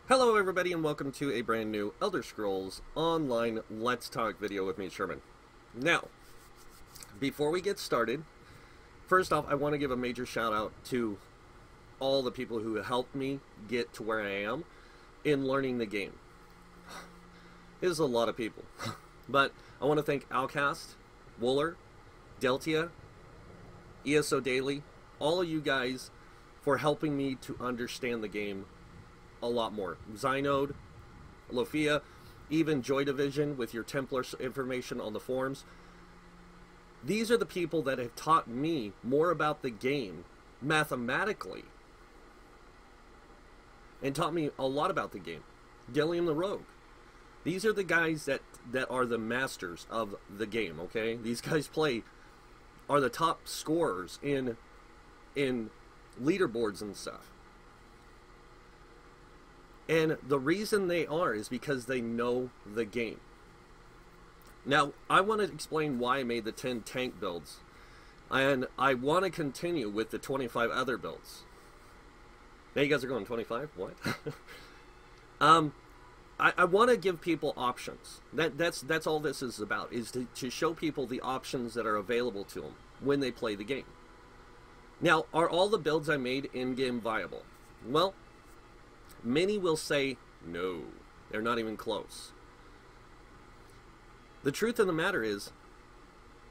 Hello everybody and welcome to a brand new Elder Scrolls Online Let's Talk video with me, Sherman. Now, before we get started, first off, I want to give a major shout out to all the people who helped me get to where I am in learning the game. It is a lot of people, but I want to thank Outcast, Wooler, Deltia, ESO Daily, all of you guys for helping me to understand the game a lot more. Zynode, Lofia, even Joy Division with your Templar information on the forums. These are the people that have taught me more about the game mathematically and taught me a lot about the game. Gilliam the Rogue. These are the guys that are the masters of the game, okay? These guys are the top scorers in leaderboards and stuff. And the reason they are is because they know the game. Now, I want to explain why I made the 10 tank builds. And I want to continue with the 25 other builds. Now you guys are going, 25? What? I want to give people options. That's all this is about, is to show people the options that are available to them when they play the game. Now, are all the builds I made in-game viable? Well, many will say, no, they're not even close. The truth of the matter is,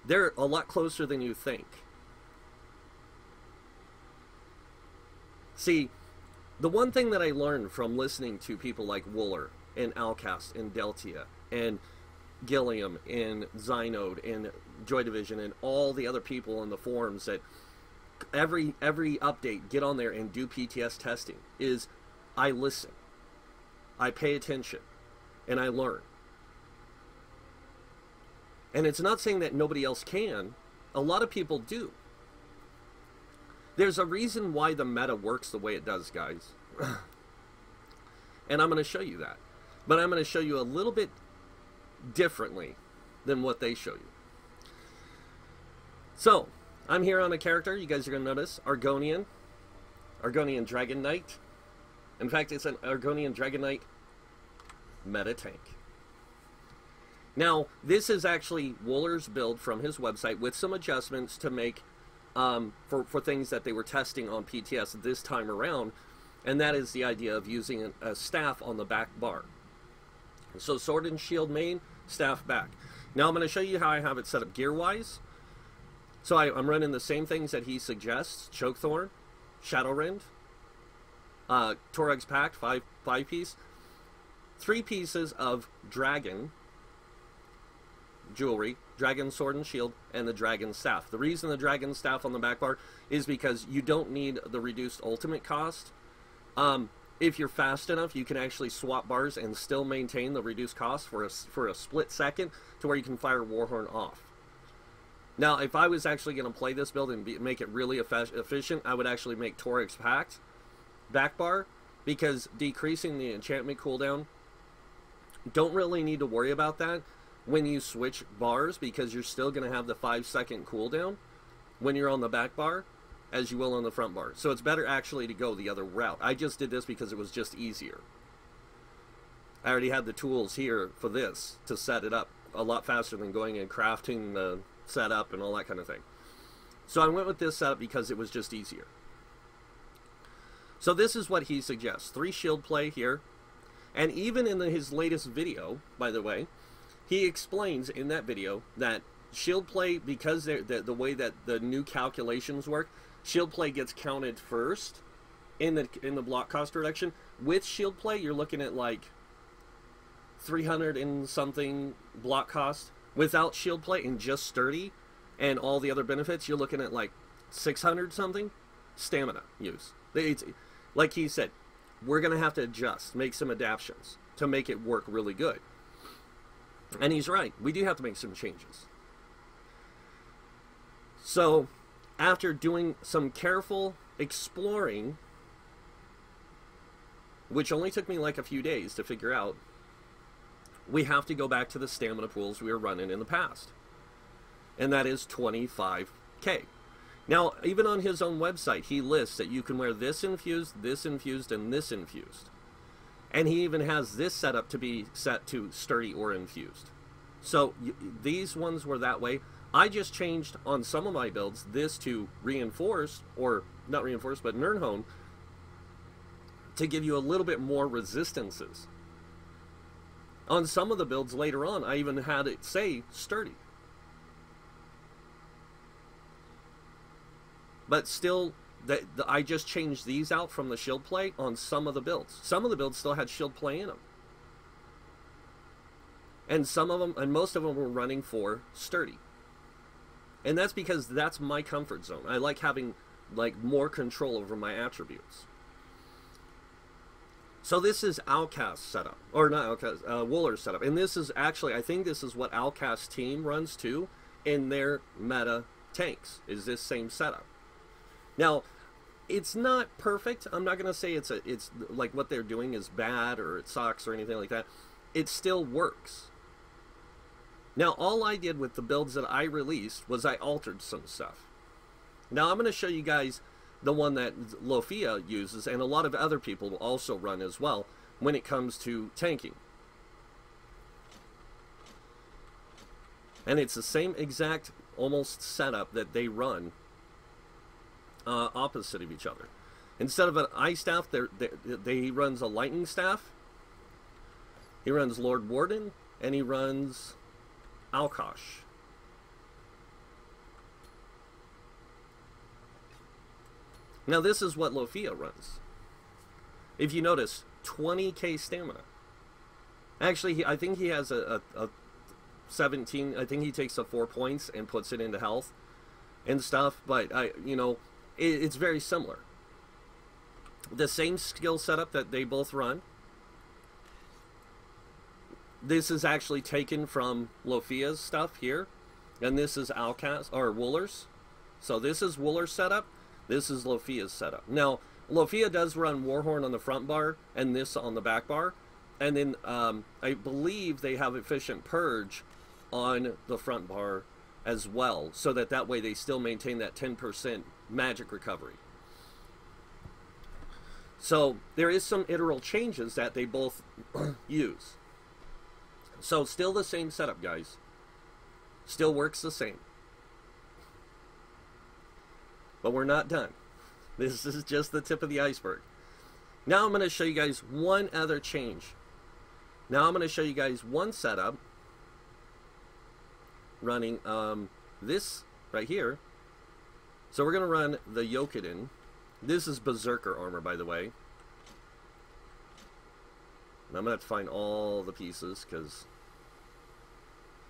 they're a lot closer than you think. See, the one thing that I learned from listening to people like Wooler and Outcast and Deltia and Gilliam and Zynode and Joy Division and all the other people in the forums that every update get on there and do PTS testing is, I listen, I pay attention, and I learn. And it's not saying that nobody else can. A lot of people do. There's a reason why the meta works the way it does, guys. And I'm going to show you that. But I'm going to show you a little bit differently than what they show you. So, I'm here on a character, you guys are going to notice, Argonian Dragon Knight. In fact, it's an Argonian Dragon Knight meta tank. Now, this is actually Wooler's build from his website with some adjustments to make for things that they were testing on PTS this time around, and that is the idea of using a staff on the back bar. So sword and shield main, staff back. Now I'm going to show you how I have it set up gear-wise. So I'm running the same things that he suggests: Chokethorn, Shadowrend, Torag's Pact, 5-piece, 3 pieces of dragon jewelry, dragon sword and shield, and the dragon staff. The reason the dragon staff on the back bar is because you don't need the reduced ultimate cost. If you're fast enough, you can actually swap bars and still maintain the reduced cost for a split second to where you can fire Warhorn off. Now, if I was actually going to play this build and make it really efficient, I would actually make Torag's Pact back bar, because decreasing the enchantment cooldown, don't really need to worry about that when you switch bars, because you're still going to have the 5-second cooldown when you're on the back bar as you will on the front bar. So it's better actually to go the other route. I just did this because it was just easier. I already had the tools here for this to set it up a lot faster than going and crafting the setup and all that kind of thing. So I went with this setup because it was just easier. So this is what he suggests: 3 shield play here, and even in his latest video, by the way, he explains in that video that shield play, because the way that the new calculations work, shield play gets counted first in the block cost reduction. With shield play, you're looking at like 300 and something block cost. Without shield play and just sturdy and all the other benefits, you're looking at like 600 something stamina use. It's, like he said, we're going to have to adjust, make some adaptations to make it work really good. And he's right. We do have to make some changes. So, after doing some careful exploring, which only took me like a few days to figure out, we have to go back to the stamina pools we were running in the past. And that is 25k. Now, even on his own website, he lists that you can wear this infused, and this infused. And he even has this setup to be set to sturdy or infused. So these ones were that way. I just changed on some of my builds this to reinforced, or not reinforced, but Nernhone, to give you a little bit more resistances. On some of the builds later on, I even had it say sturdy. But still, I just changed these out from the shield play on some of the builds. Some of the builds still had shield play in them. And some of them, and most of them were running for sturdy. And that's because that's my comfort zone. I like having more control over my attributes. So this is Outcast setup, or not Outcast, Wooler's setup. And this is actually, I think this is what Outcast team runs too in their meta tanks, is this same setup. Now, it's not perfect. I'm not going to say it's like what they're doing is bad or it sucks or anything like that. It still works. Now, all I did with the builds that I released was I altered some stuff. Now, I'm going to show you guys the one that Lofia uses, and a lot of other people will also run as well when it comes to tanking. And it's the same exact almost setup that they run opposite of each other. Instead of an ice staff, he runs a lightning staff. He runs Lord Warden, and he runs Alkosh. Now this is what Lofia runs. If you notice, 20k stamina. Actually, I think he has a 17. I think he takes the 4 points and puts it into health and stuff. But it's very similar. The same skill setup that they both run. This is actually taken from Lofia's stuff here, and this is Outcast or Wooler's. So this is Wooler's setup. This is Lofia's setup. Now, Lofia does run Warhorn on the front bar and this on the back bar. And then I believe they have Efficient Purge on the front bar as well, so that way they still maintain that 10% magic recovery. So there is some iteral changes that they both use. So still the same setup, guys. Still works the same. But we're not done. This is just the tip of the iceberg. Now I'm going to show you guys one other change. Now I'm going to show you guys one setup running this right here. So we're going to run the Yokiden. This is Berserker armor, by the way. And I'm going to have to find all the pieces, because...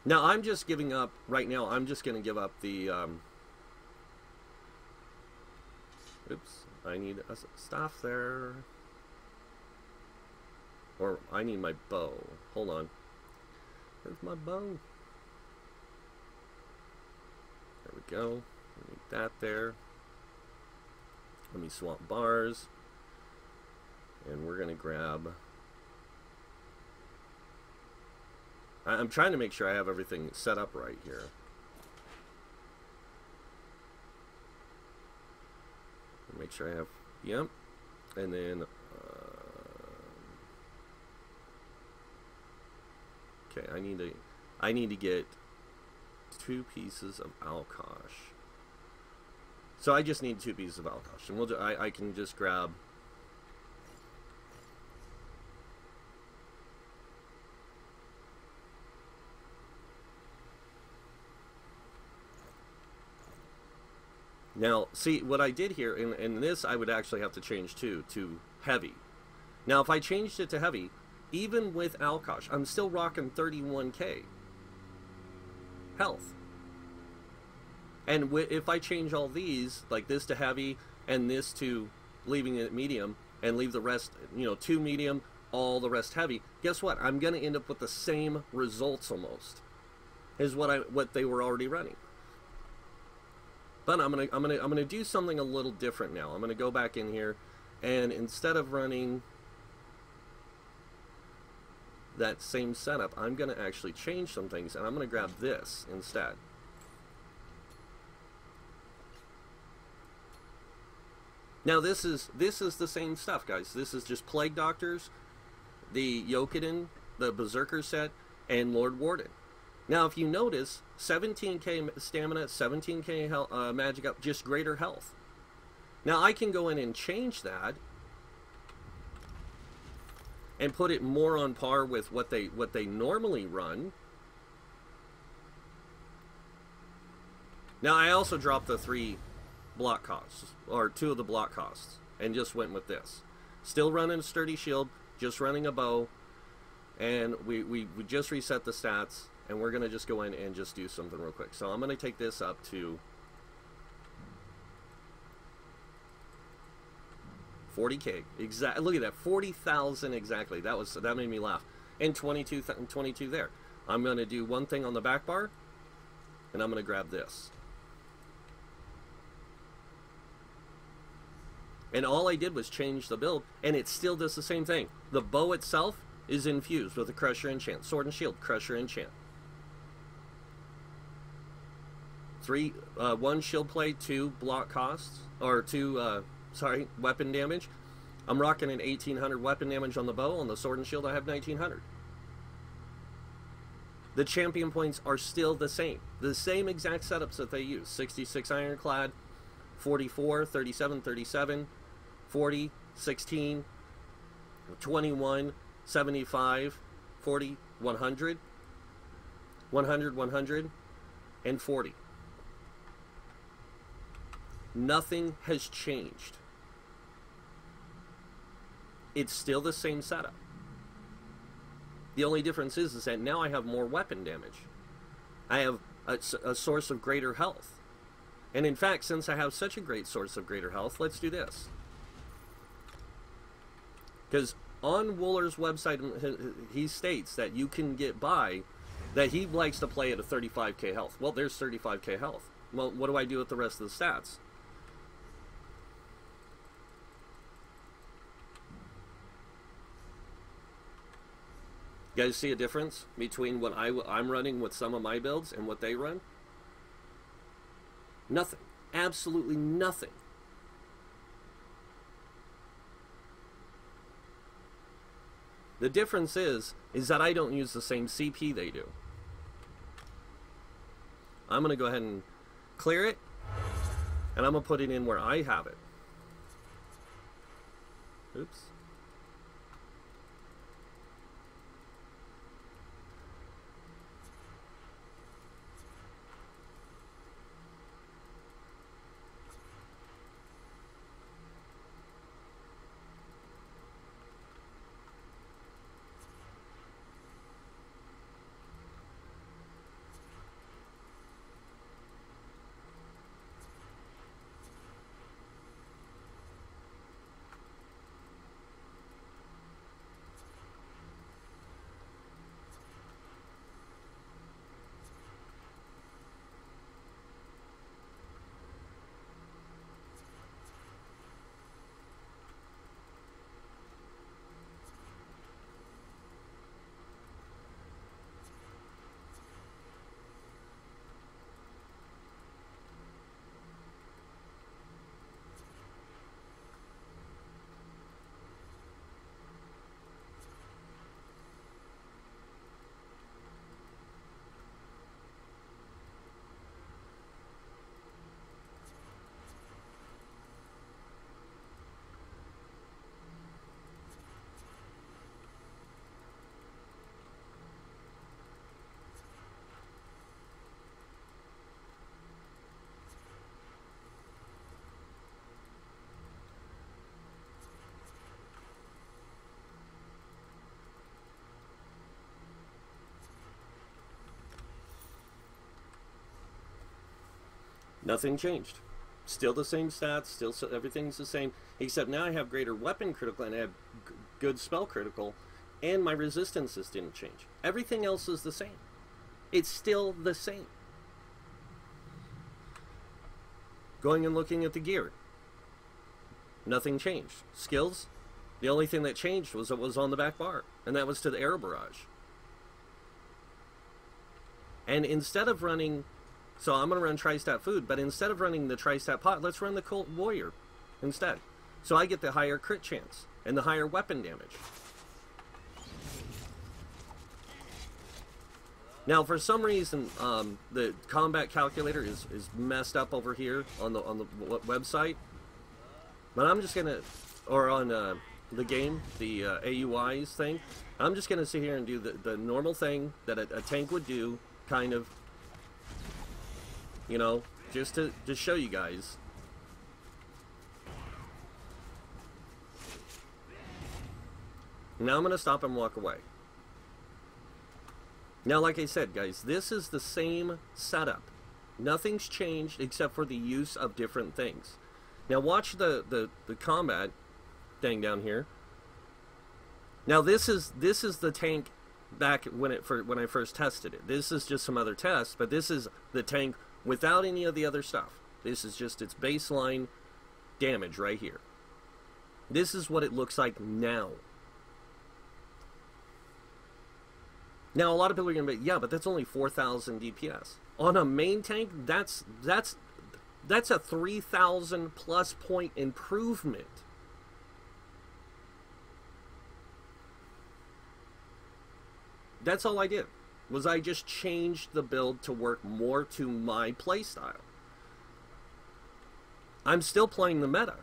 Now I'm just giving up, right now, I'm just going to give up the... Oops, I need a staff there. Or I need my bow. Hold on. Where's my bow? There we go. I need that there. Let me swap bars. And we're going to grab... I'm trying to make sure I have everything set up right here. Make sure I have, yep, and then, okay, I need to get 2 pieces of Alkosh. So I just need 2 pieces of Alkosh, and I can just grab. Now, see, what I did here, in this I would actually have to change to heavy. Now, if I changed it to heavy, even with Alkosh, I'm still rocking 31k health. And if I change all these, like this to heavy, and this to leaving it medium, and leave the rest, 2 medium, all the rest heavy, guess what? I'm going to end up with the same results almost, is what they were already running. But I'm gonna do something a little different now. I'm gonna go back in here, and instead of running that same setup, I'm gonna actually change some things, and I'm gonna grab this instead. Now this is the same stuff, guys. This is just Plague Doctors the Yokudan, the Berserker set, and Lord Warden. Now, if you notice, 17k stamina, 17k health, magic up, just greater health. Now, I can go in and change that and put it more on par with what they normally run. Now, I also dropped the 3 block costs, or 2 of the block costs, and just went with this. Still running a sturdy shield, just running a bow, and we just reset the stats, and we're going to just go in and just do something real quick. So I'm going to take this up to 40k. Exactly. Look at that, 40,000 exactly. That made me laugh. And 22 there. I'm going to do one thing on the back bar, and I'm going to grab this. And all I did was change the build, and it still does the same thing. The bow itself is infused with a Crusher enchant. Sword and shield, Crusher enchant. 1 shield play, 2 block costs, or 2, weapon damage. I'm rocking an 1800 weapon damage on the bow. On the sword and shield, I have 1900. The champion points are still the same exact setups that they use. 66 ironclad, 44, 37, 37, 40, 16, 21, 75, 40, 100, 100, 100, and 40. Nothing has changed. It's still the same setup. The only difference is that now I have more weapon damage. I have a source of greater health. And in fact, since I have such a great source of greater health, let's do this. Because on Wooler's website, he states that you can get by, that he likes to play at a 35k health. Well, there's 35k health. Well, what do I do with the rest of the stats? You guys see a difference between what I'm running with some of my builds and what they run? Nothing. Absolutely nothing. The difference is that I don't use the same CP they do. I'm going to go ahead and clear it, and I'm going to put it in where I have it. Oops. Nothing changed. Still the same stats, still everything's the same, except now I have greater weapon critical and I have good spell critical, and my resistances didn't change. Everything else is the same. It's still the same. Going and looking at the gear, nothing changed. Skills, the only thing that changed was it was on the back bar, and that was to the Air Barrage. And instead of running, so I'm going to run Tri-Stat Food, but instead of running the Tri-Stat Pot, let's run the Cult Warrior instead. So I get the higher crit chance and the higher weapon damage. Now, for some reason, the combat calculator is messed up over here on the website. But I'm just gonna, or on the game, the AUIs thing. I'm just gonna sit here and do the normal thing that a tank would do, kind of. You know, just to show you guys. Now I'm gonna stop and walk away. Now, like I said, guys, this is the same setup. Nothing's changed except for the use of different things. Now, watch the combat thing down here. Now, this is the tank back when I first tested it. This is just some other tests, but this is the tank without any of the other stuff. This is just its baseline damage right here. This is what it looks like now. Now, a lot of people are going to be, yeah, but that's only 4,000 DPS. On a main tank, that's a 3,000 plus point improvement. That's all I did, was I just changed the build to work more to my playstyle. I'm still playing the meta.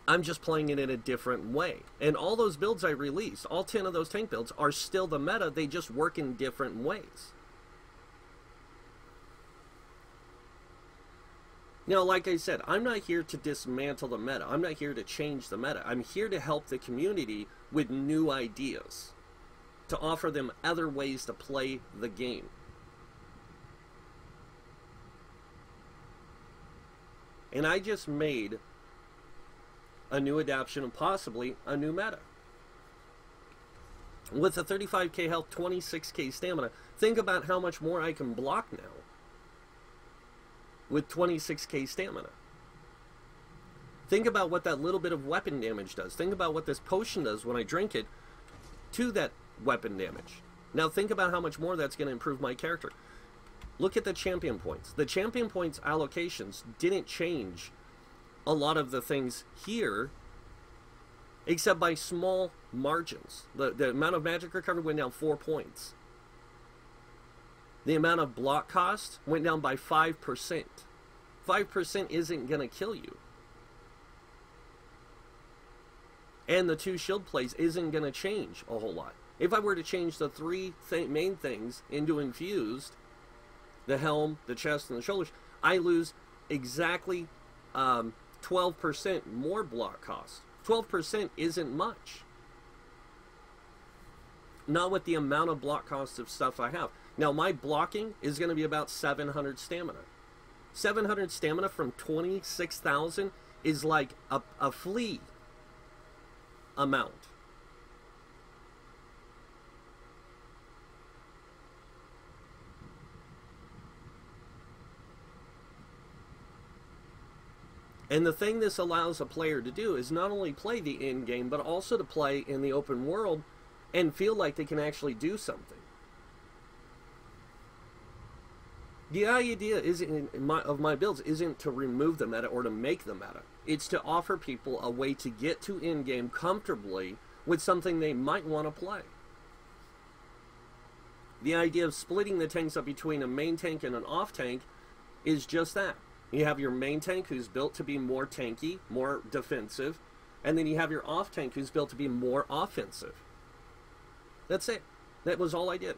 I'm just playing it in a different way. And all those builds I released, all 10 of those tank builds, are still the meta. They just work in different ways. Now, like I said, I'm not here to dismantle the meta. I'm not here to change the meta. I'm here to help the community with new ideas, to offer them other ways to play the game. And I just made a new adaptation and possibly a new meta. With a 35k health, 26k stamina, think about how much more I can block now with 26k stamina. Think about what that little bit of weapon damage does. Think about what this potion does when I drink it to that weapon damage. Now think about how much more that's going to improve my character. Look at the champion points. The champion points allocations didn't change a lot of the things here, except by small margins. The amount of magic recovery went down 4 points. The amount of block cost went down by 5%. 5% isn't going to kill you. And the 2 shield plays isn't going to change a whole lot. If I were to change the 3 main things into infused, the helm, the chest, and the shoulders, I lose exactly 12% more block cost. 12% isn't much. Not with the amount of block cost of stuff I have. Now, my blocking is going to be about 700 stamina. 700 stamina from 26,000 is like a flea amount. And the thing this allows a player to do is not only play the end game, but also to play in the open world and feel like they can actually do something. The idea of my builds isn't to remove the meta or to make the meta. It's to offer people a way to get to end game comfortably with something they might want to play. The idea of splitting the tanks up between a main tank and an off tank is just that. You have your main tank who's built to be more tanky, more defensive, and then you have your off tank who's built to be more offensive. That's it. That was all I did.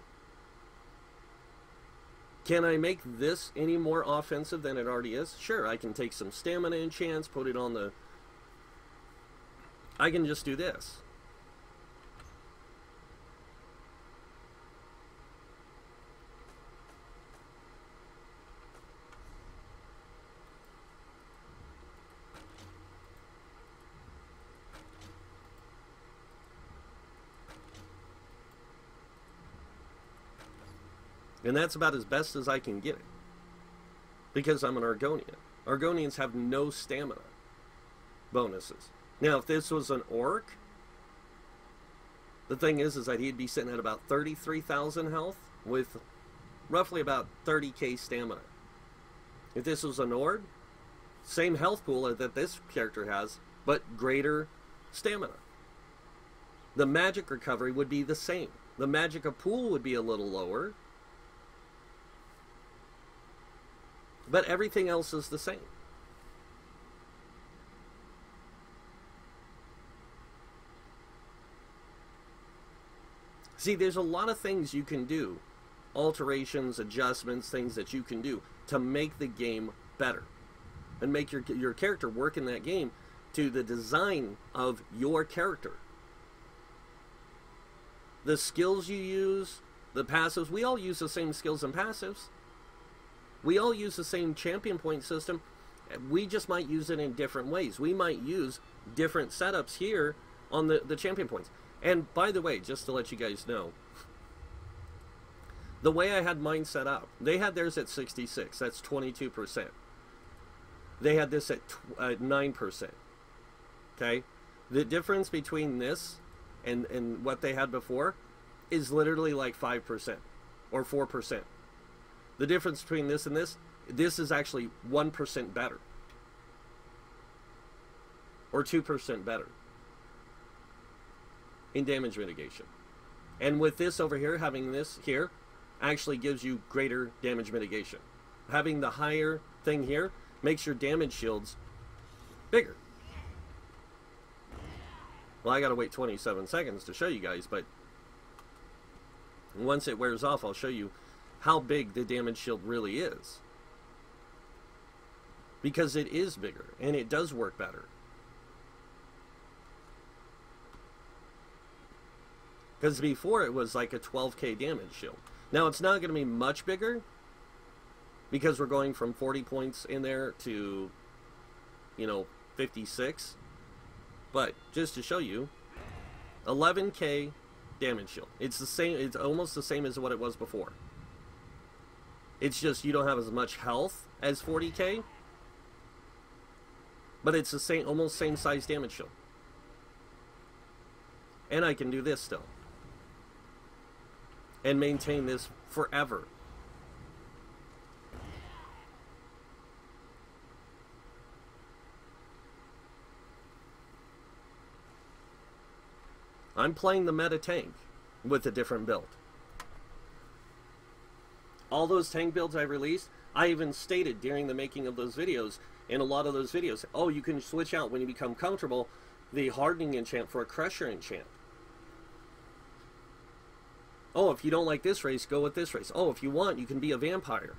Can I make this any more offensive than it already is? Sure, I can take some stamina enchants, put it on the... I can just do this. And that's about as best as I can get it. Because I'm an Argonian. Argonians have no stamina bonuses. Now, if this was an orc, the thing is that he'd be sitting at about 33,000 health with roughly about 30k stamina. If this was an Ord, same health pool that this character has, but greater stamina. The magic recovery would be the same. The Magicka pool would be a little lower. But everything else is the same. See, there's a lot of things you can do. Alterations, adjustments, things that you can do to make the game better. And make your character work in that game to the design of your character. The skills you use, the passives, we all use the same skills and passives. We all use the same champion point system. We just might use it in different ways. We might use different setups here on the champion points. And by the way, just to let you guys know, the way I had mine set up, they had theirs at 66. That's 22%. They had this at 9%. Okay? The difference between this and what they had before is literally like 5% or 4%. The difference between this and this is actually 1% better. Or 2% better in damage mitigation. And with this over here, having this here, actually gives you greater damage mitigation. Having the higher thing here makes your damage shields bigger. Well, I gotta wait 27 seconds to show you guys, but once it wears off, I'll show you how big the damage shield really is. Because it is bigger, and it does work better. Because before it was like a 12k damage shield. Now it's not going to be much bigger, because we're going from 40 points in there to, 56. But just to show you, 11k damage shield. It's the same. It's almost the same as what it was before. It's just you don't have as much health as 40k, but it's the same, almost same size damage shield. And I can do this still. And maintain this forever. I'm playing the meta tank with a different build. All those tank builds I released, I even stated during the making of those videos, in a lot of those videos, oh, you can switch out when you become comfortable the hardening enchant for a crusher enchant. Oh, if you don't like this race, go with this race. Oh, if you want, you can be a vampire.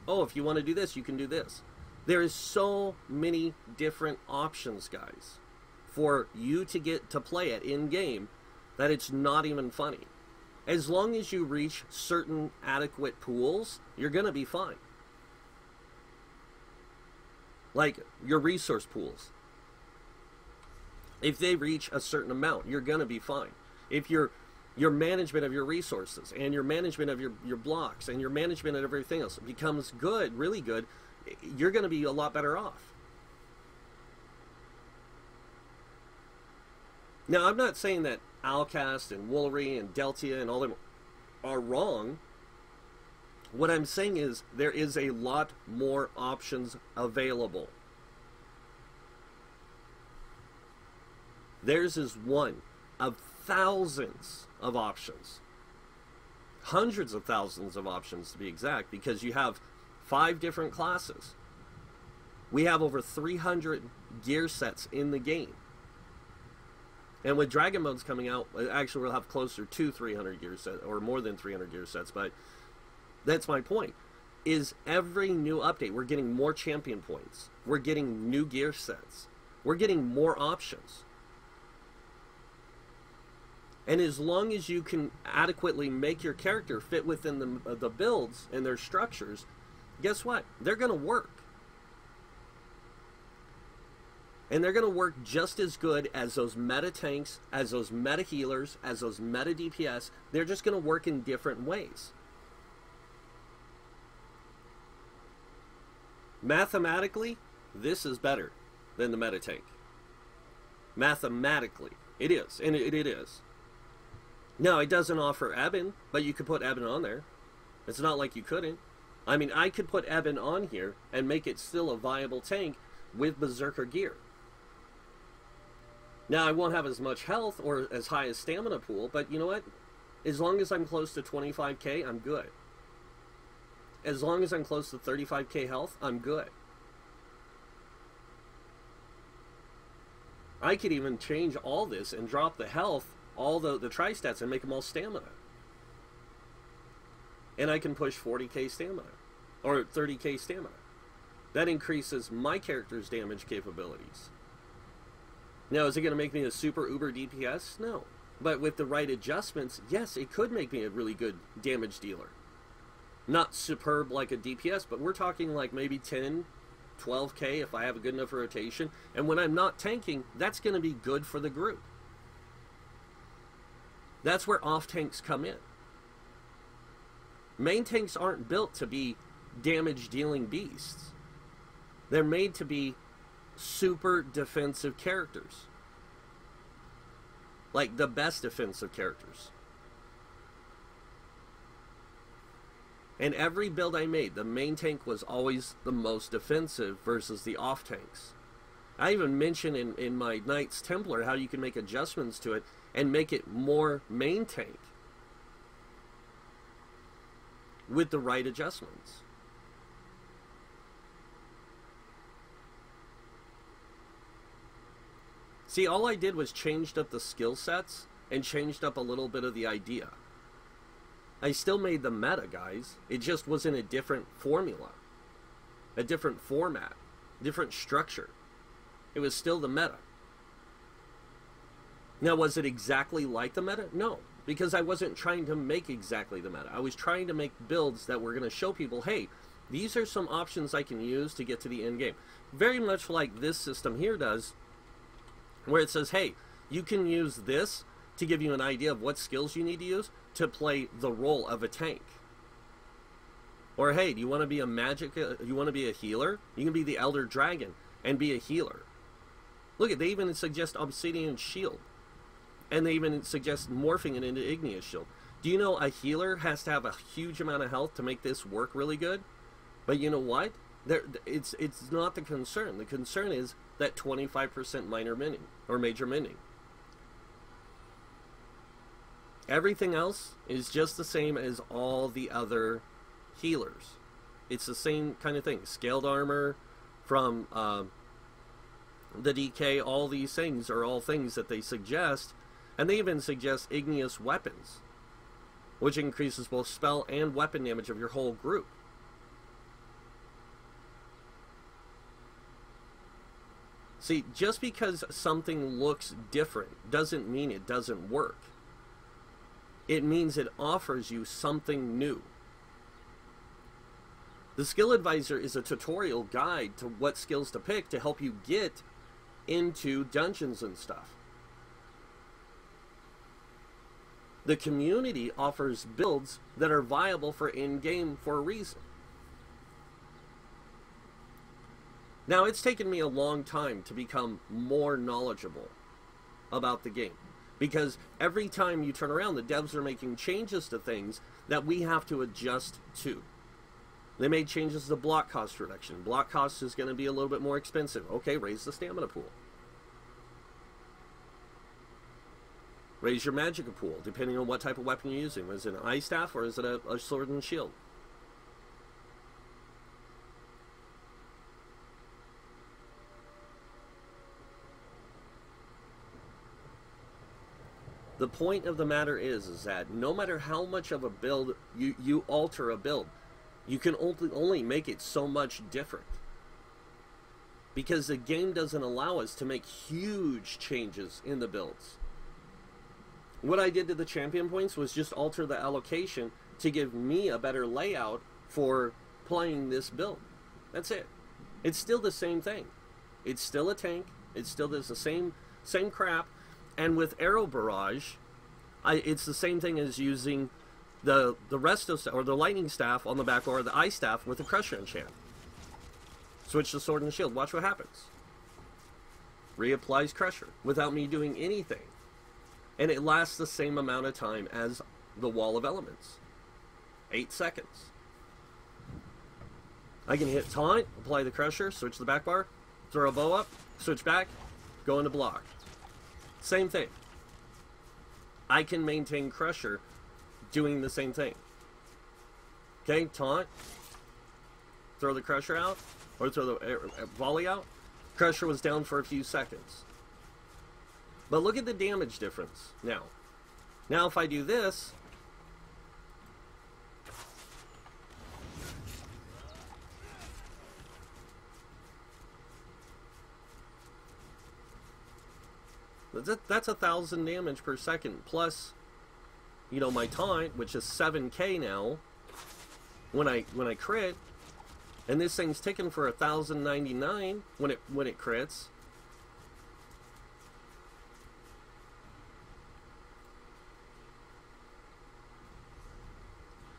Oh, if you want to do this, you can do this. There is so many different options, guys, for you to get to play it in-game that it's not even funny. As long as you reach certain adequate pools, you're going to be fine. Like your resource pools. If they reach a certain amount, you're going to be fine. If your management of your resources and your management of your blocks and your management of everything else becomes good, really good, you're going to be a lot better off. Now, I'm not saying that Alcast and Woolery and Deltia and all them are wrong. What I'm saying is there is a lot more options available. Theirs is one of thousands of options. Hundreds of thousands of options to be exact, because you have 5 different classes. We have over 300 gear sets in the game. And with Dragon modes coming out, actually we'll have closer to 300 gear sets, or more than 300 gear sets, but that's my point. Is every new update, we're getting more champion points. We're getting new gear sets. We're getting more options. And as long as you can adequately make your character fit within the builds and their structures, guess what? They're going to work. And they're going to work just as good as those meta tanks, as those meta healers, as those meta DPS. They're just going to work in different ways. Mathematically, this is better than the meta tank. Mathematically, it is. And it is. No, it doesn't offer Eben, but you could put Eben on there. It's not like you couldn't. I mean, I could put Eben on here and make it still a viable tank with Berserker gear. Now, I won't have as much health or as high as stamina pool, but you know what? As long as I'm close to 25k, I'm good. As long as I'm close to 35k health, I'm good. I could even change all this and drop the health, all the tri-stats, and make them all stamina. And I can push 40k stamina, or 30k stamina. That increases my character's damage capabilities. Now, is it going to make me a super uber DPS? No. But with the right adjustments, yes, it could make me a really good damage dealer. Not superb like a DPS, but we're talking like maybe 10, 12k if I have a good enough rotation. And when I'm not tanking, that's going to be good for the group. That's where off tanks come in. Main tanks aren't built to be damage dealing beasts. They're made to be super defensive characters. Like the best defensive characters. And every build I made, the main tank was always the most defensive versus the off tanks. I even mentioned in my Knights Templar how you can make adjustments to it and make it more main tank with the right adjustments. See, all I did was changed up the skill sets and changed up a little bit of the idea. I still made the meta, guys. It just was in a different formula, a different format, different structure. It was still the meta. Now, was it exactly like the meta? No, because I wasn't trying to make exactly the meta. I was trying to make builds that were going to show people, hey, these are some options I can use to get to the end game. Very much like this system here does, where it says, hey, you can use this to give you an idea of what skills you need to use to play the role of a tank. Or, hey, do you want to be a you want to be a healer? You can be the Elder Dragon and be a healer. Look, they even suggest Obsidian Shield. And they even suggest morphing it into Igneous Shield. Do you know a healer has to have a huge amount of health to make this work really good? But you know what? It's not the concern. The concern is that 25% minor mending or major mending. Everything else is just the same as all the other healers. It's the same kind of thing. Scaled armor from the DK, all these things are all things that they suggest. And they even suggest igneous weapons, which increases both spell and weapon damage of your whole group. See, just because something looks different doesn't mean it doesn't work. It means it offers you something new. The skill advisor is a tutorial guide to what skills to pick to help you get into dungeons and stuff. The community offers builds that are viable for in-game for a reason. Now, it's taken me a long time to become more knowledgeable about the game, because every time you turn around, the devs are making changes to things that we have to adjust to. They made changes to block cost reduction. Block cost is going to be a little bit more expensive. Okay, raise the stamina pool. Raise your magicka pool, depending on what type of weapon you're using. Is it an ice staff or is it a sword and shield? The point of the matter is that no matter how much of a build you alter a build, you can only make it so much different. Because the game doesn't allow us to make huge changes in the builds. What I did to the champion points was just alter the allocation to give me a better layout for playing this build. That's it. It's still the same thing. It's still a tank. It still does the same crap. And with Arrow Barrage, it's the same thing as using the Resto or the Lightning Staff on the back, or the Ice Staff with the Crusher enchant. Switch to Sword and Shield. Watch what happens. Reapplies Crusher without me doing anything. And it lasts the same amount of time as the Wall of Elements. 8 seconds. I can hit taunt, apply the Crusher, switch the back bar, throw a bow up, switch back, go into block. Same thing. I can maintain Crusher doing the same thing. Okay, taunt. Throw the Crusher out, or throw the volley out. Crusher was down for a few seconds. But look at the damage difference now. Now if I do this, that's 1,000 damage per second, plus, you know, my taunt, which is 7k now, when I crit, and this thing's ticking for 1,099 when it crits.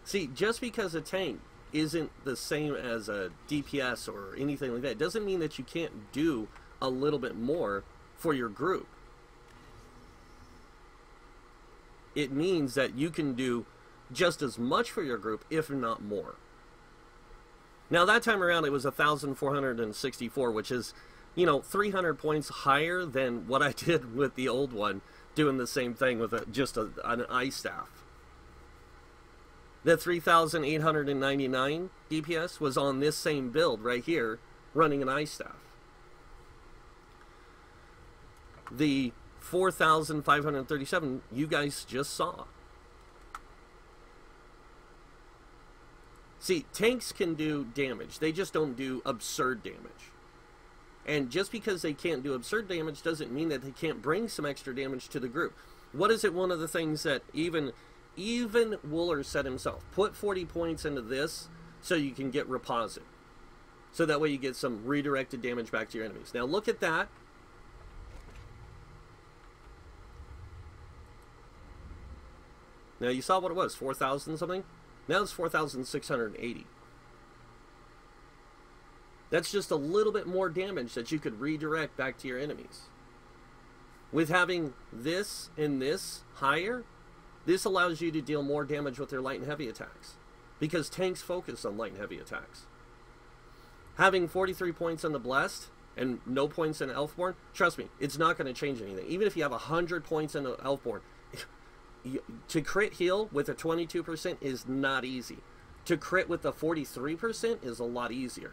See, just because a tank isn't the same as a DPS or anything like that, doesn't mean that you can't do a little bit more for your group. It means that you can do just as much for your group, if not more. Now that time around it was 1,464, which is, you know, 300 points higher than what I did with the old one, doing the same thing with an ice staff. The 3,899 DPS was on this same build right here, running an ice staff. The 4,537 you guys just saw. See, tanks can do damage. They just don't do absurd damage. And just because they can't do absurd damage doesn't mean that they can't bring some extra damage to the group. What is it, one of the things that even Wooler said himself? Put 40 points into this so you can get reposit. So that way you get some redirected damage back to your enemies. Now look at that. Now you saw what it was, 4,000 something? Now it's 4,680. That's just a little bit more damage that you could redirect back to your enemies. With having this and this higher, this allows you to deal more damage with their light and heavy attacks. Because tanks focus on light and heavy attacks. Having 43 points on the Blessed and no points in Elfborn, trust me, it's not going to change anything. Even if you have 100 points in Elfborn, to crit heal with a 22% is not easy. To crit with a 43% is a lot easier.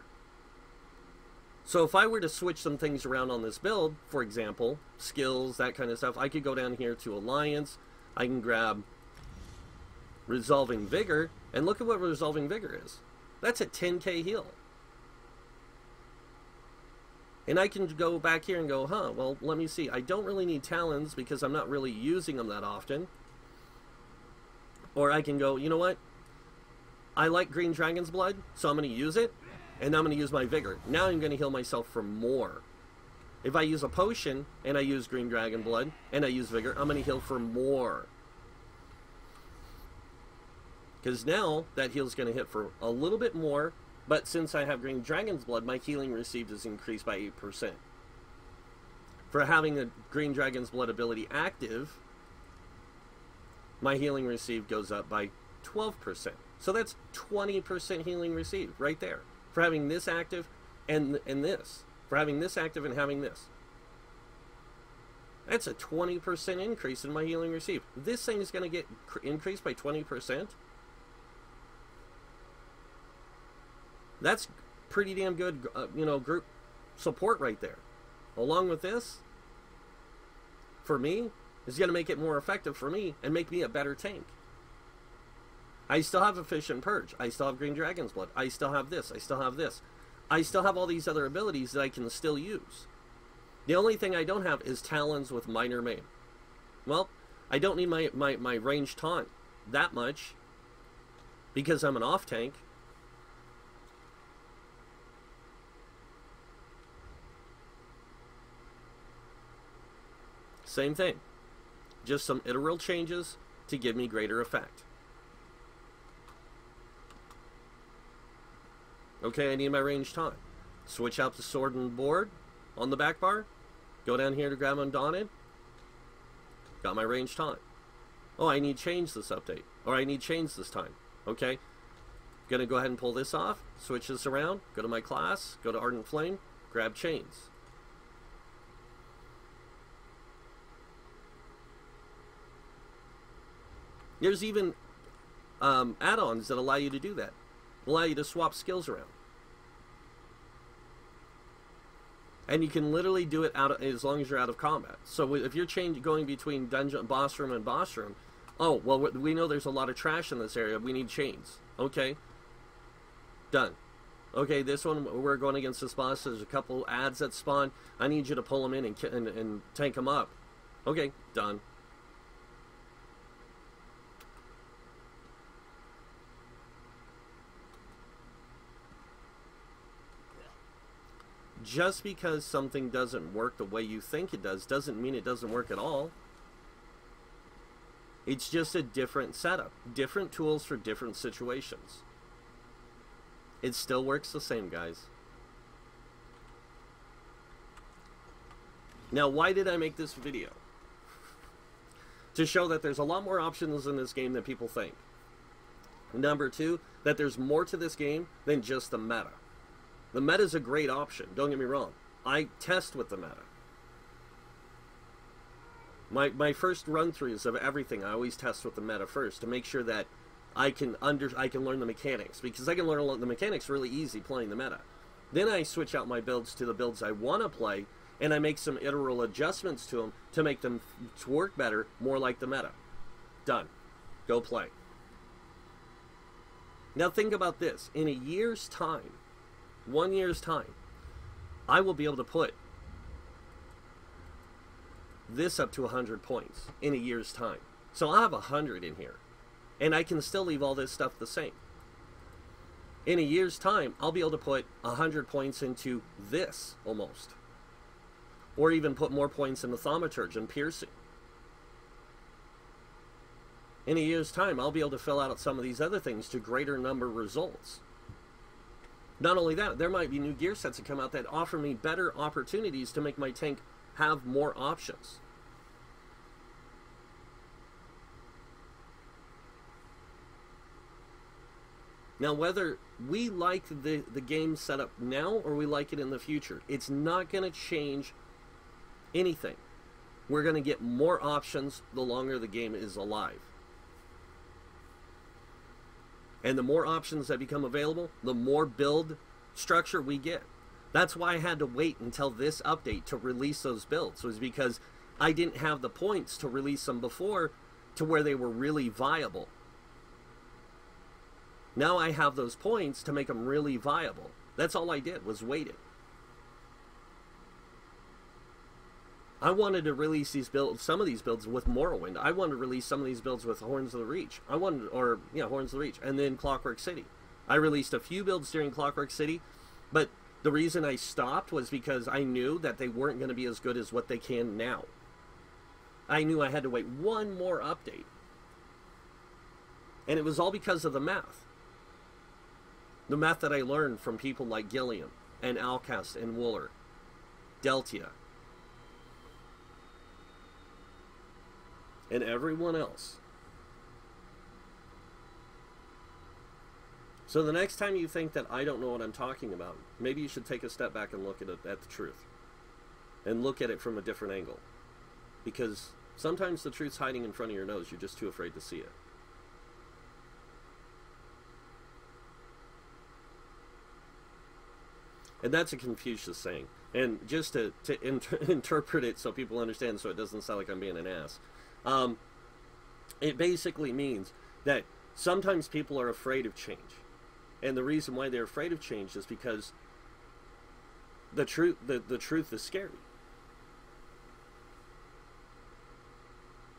So if I were to switch some things around on this build, for example, skills, that kind of stuff, I could go down here to Alliance, I can grab Resolving Vigor, and look at what Resolving Vigor is. That's a 10k heal. And I can go back here and go, well, let me see. I don't really need Talons because I'm not really using them that often. Or I can go, you know what? I like Green Dragon's Blood, so I'm going to use it. And I'm going to use my Vigor. Now I'm going to heal myself for more. If I use a potion, and I use Green Dragon Blood, and I use Vigor, I'm going to heal for more. Because now, that heal's going to hit for a little bit more, but since I have Green Dragon's Blood, my healing received is increased by 8%. For having the Green Dragon's Blood ability active, my healing received goes up by 12%. So that's 20% healing received right there. For having this active and this. For having this active and having this. That's a 20% increase in my healing received. This thing is going to get increased by 20%. That's pretty damn good, group support right there. Along with this, for me, is going to make it more effective for me and make me a better tank. I still have Efficient Purge. I still have Green Dragon's Blood. I still have this. I still have this. I still have all these other abilities that I can still use. The only thing I don't have is Talons with Minor Main. Well, I don't need my ranged taunt that much because I'm an off tank. Same thing. Just some iteral changes to give me greater effect. Okay, I need my ranged taunt. Switch out the sword and board on the back bar. Go down here to grab Undaunted. Got my ranged taunt. Oh, I need chains this update. Or I need chains this time. Okay. Gonna go ahead and pull this off. Switch this around. Go to my class. Go to Ardent Flame. Grab chains. There's even add-ons that allow you to do that, allow you to swap skills around. And you can literally do it as long as you're out of combat. So if you're going between dungeon, boss room, and boss room, oh, well, we know there's a lot of trash in this area. We need chains. Okay. Done. Okay, this one, we're going against this boss. There's a couple ads that spawn. I need you to pull them in and tank them up. Okay, done. Just because something doesn't work the way you think it does doesn't mean it doesn't work at all. It's just a different setup. Different tools for different situations. It still works the same, guys. Now, why did I make this video? To show that there's a lot more options in this game than people think. Number two, that there's more to this game than just the meta. The meta is a great option, don't get me wrong. I test with the meta. My first run-throughs of everything, I always test with the meta first to make sure that I can learn the mechanics, because I can learn the mechanics really easy playing the meta. Then I switch out my builds to the builds I want to play, and I make some iteral adjustments to them to make them work better, more like the meta. Done. Go play. Now think about this. In a year's time, 1 year's time, I will be able to put this up to 100 points in a year's time. So I'll have 100 in here. And I can still leave all this stuff the same. In a year's time, I'll be able to put 100 points into this, almost. Or even put more points in the thaumaturge and piercing. In a year's time, I'll be able to fill out some of these other things to greater number results. Not only that, there might be new gear sets that come out that offer me better opportunities to make my tank have more options. Now, whether we like the game setup now or we like it in the future, it's not going to change anything. We're going to get more options the longer the game is alive. And the more options that become available, the more build structure we get. That's why I had to wait until this update to release those builds, was because I didn't have the points to release them before to where they were really viable. Now I have those points to make them really viable. That's all I did, was waited. I wanted to release these builds, some of these builds with Morrowind. I wanted to release some of these builds with Horns of the Reach. Horns of the Reach, and then Clockwork City. I released a few builds during Clockwork City, but the reason I stopped was because I knew that they weren't going to be as good as what they can now. I knew I had to wait one more update. And it was all because of the math. The math that I learned from people like Gilliam and Alcast and Wooler, Deltia, and everyone else. So the next time you think that I don't know what I'm talking about, maybe you should take a step back and look at the truth. And look at it from a different angle. Because sometimes the truth's hiding in front of your nose, you're just too afraid to see it. And that's a Confucius saying. And just to interpret it so people understand, so it doesn't sound like I'm being an ass. It basically means that sometimes people are afraid of change. And the reason why they're afraid of change is because the truth is scary.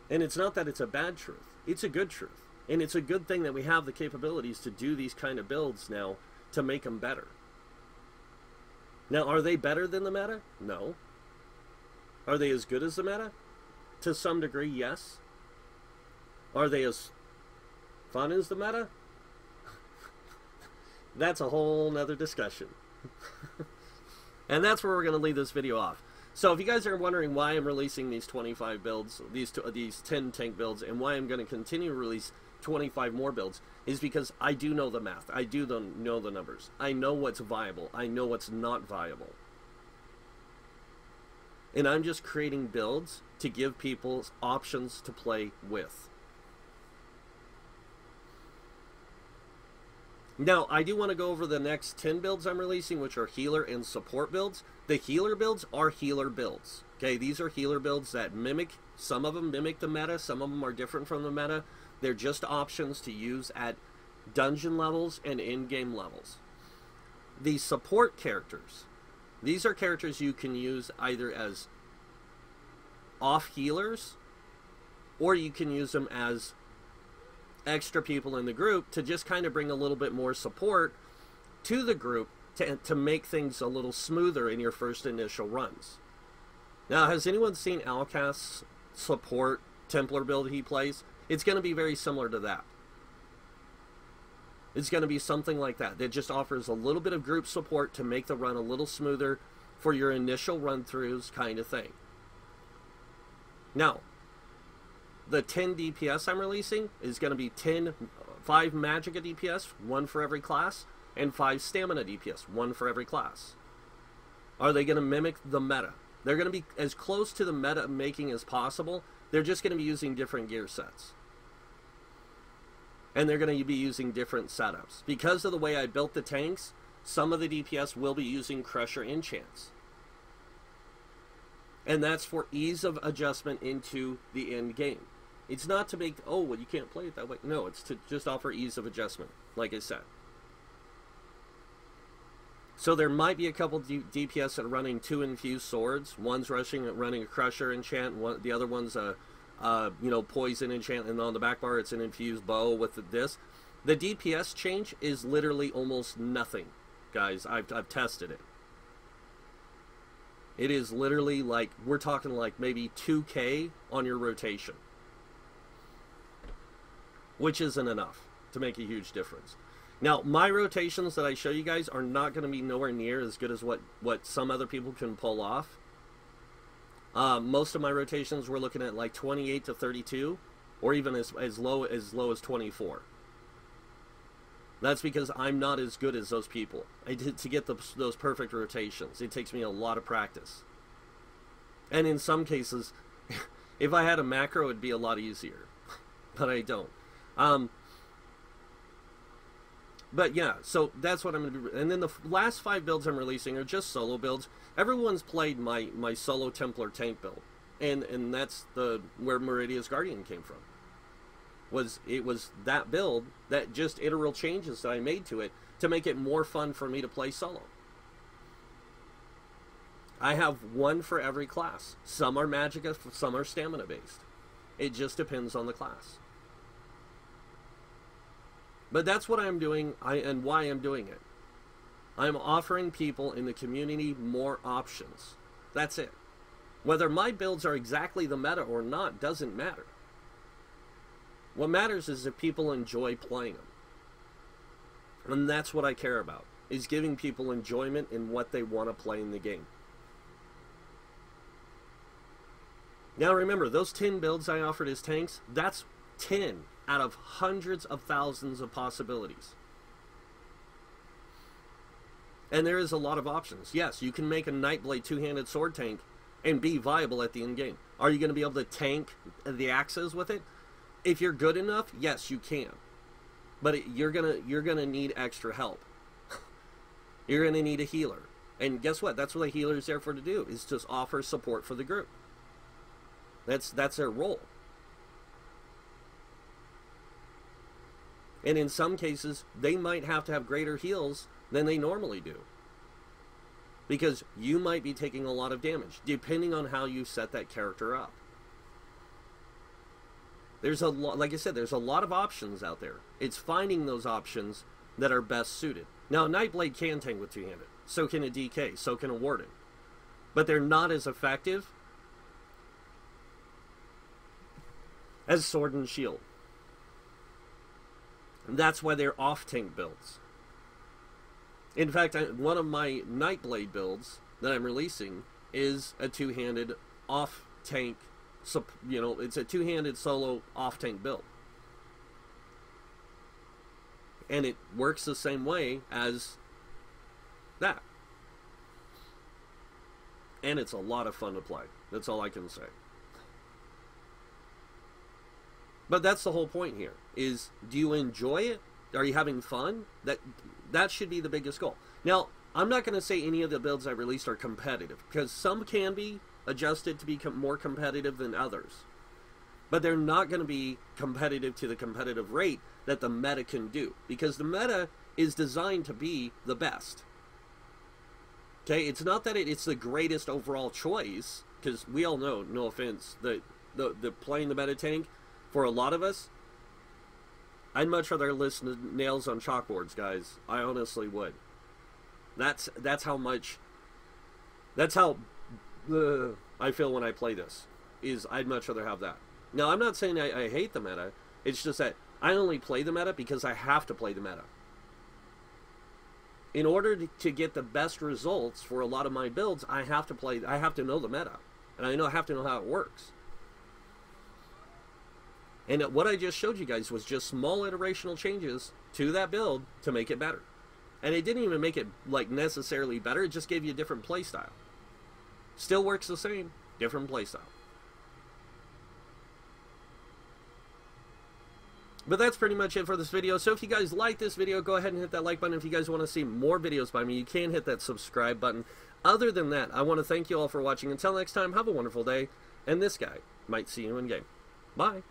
And it's not that it's a bad truth. It's a good truth. And it's a good thing that we have the capabilities to do these kind of builds now to make them better. Now, are they better than the meta? No. Are they as good as the meta? To some degree, yes. Are they as fun as the meta? That's a whole nother discussion. And that's where we're going to leave this video off. So if you guys are wondering why I'm releasing these 25 builds, these 10 tank builds, and why I'm going to continue to release 25 more builds, is because I do know the math. I do know the numbers. I know what's viable. I know what's not viable. And I'm just creating builds to give people options to play with. Now, I do want to go over the next 10 builds I'm releasing, which are healer and support builds. The healer builds are healer builds. Okay, these are healer builds that mimic, some of them mimic the meta, some of them are different from the meta. They're just options to use at dungeon levels and in-game levels. The support characters, these are characters you can use either as off healers, or you can use them as extra people in the group to just kind of bring a little bit more support to the group to make things a little smoother in your first initial runs. Now, has anyone seen Alcast's support Templar build he plays? It's going to be very similar to that. It's going to be something like that. That just offers a little bit of group support to make the run a little smoother for your initial run-throughs kind of thing. Now, the 10 DPS I'm releasing is going to be 5 Magicka DPS, 1 for every class, and 5 Stamina DPS, 1 for every class. Are they going to mimic the meta? They're going to be as close to the meta making as possible. They're just going to be using different gear sets. And they're going to be using different setups. Because of the way I built the tanks, some of the DPS will be using Crusher enchants. And that's for ease of adjustment into the end game. It's not to make, oh, well, you can't play it that way. No, it's to just offer ease of adjustment, like I said. So there might be a couple DPS that are running 2 infused swords. One's running a Crusher enchant. The other one's a poison enchant. And on the back bar, it's an infused bow with this. The DPS change is literally almost nothing, guys. I've tested it. It is literally like, we're talking like maybe 2K on your rotation, which isn't enough to make a huge difference. Now, my rotations that I show you guys are not going to be nowhere near as good as what some other people can pull off. Most of my rotations we're looking at like 28 to 32, or even as low as 24. That's because I'm not as good as those people. To get those perfect rotations, it takes me a lot of practice. And in some cases, if I had a macro, it'd be a lot easier. But I don't. But yeah, so that's what I'm going to do. And then the last 5 builds I'm releasing are just solo builds. Everyone's played my solo Templar tank build. And that's where Meridia's Guardian came from. It was that build, that just iteral changes that I made to it to make it more fun for me to play solo. I have 1 for every class. Some are Magicka, some are Stamina based. It just depends on the class. But that's what I'm doing, and why I'm doing it. I'm offering people in the community more options. That's it. Whether my builds are exactly the meta or not doesn't matter. What matters is that people enjoy playing them. And that's what I care about, is giving people enjoyment in what they want to play in the game. Now remember, those 10 builds I offered as tanks, that's 10 out of hundreds of thousands of possibilities. And there is a lot of options. Yes, you can make a Nightblade 2-handed sword tank and be viable at the end game. Are you going to be able to tank the axes with it? If you're good enough, yes, you can. But you're gonna need extra help. You're gonna need a healer. And guess what? That's what a healer is there for to do, is just offer support for the group. That's their role. And in some cases, they might have to have greater heals than they normally do. Because you might be taking a lot of damage, depending on how you set that character up. There's a lot, like I said, there's a lot of options out there. It's finding those options that are best suited. Now, Nightblade can tank with 2-handed. So can a DK. So can a Warden. But they're not as effective as Sword and Shield. And that's why they're off-tank builds. In fact, one of my Nightblade builds that I'm releasing is a 2-handed off-tank. So, it's a 2-handed solo off-tank build. And it works the same way as that. And it's a lot of fun to play. That's all I can say. But that's the whole point here, is do you enjoy it? Are you having fun? That should be the biggest goal. Now, I'm not going to say any of the builds I released are competitive, because some can be adjusted to be more competitive than others. But they're not going to be competitive to the competitive rate that the meta can do, because the meta is designed to be the best. Okay, it's not that it's the greatest overall choice, because we all know, no offense, the playing the meta tank, for a lot of us, I'd much rather listen to nails on chalkboards, guys. I honestly would. That's how much. That's how I feel when I play this. Is I'd much rather have that. Now, I'm not saying I hate the meta. It's just that I only play the meta because I have to play the meta. In order to get the best results for a lot of my builds, I have to know the meta, and I have to know how it works. And what I just showed you guys was just small iterational changes to that build to make it better. And it didn't even make it like necessarily better, it just gave you a different playstyle. Still works the same, different playstyle. But that's pretty much it for this video. So if you guys like this video, go ahead and hit that like button. If you guys want to see more videos by me, you can hit that subscribe button. Other than that, I want to thank you all for watching. Until next time, have a wonderful day. And this guy might see you in game. Bye.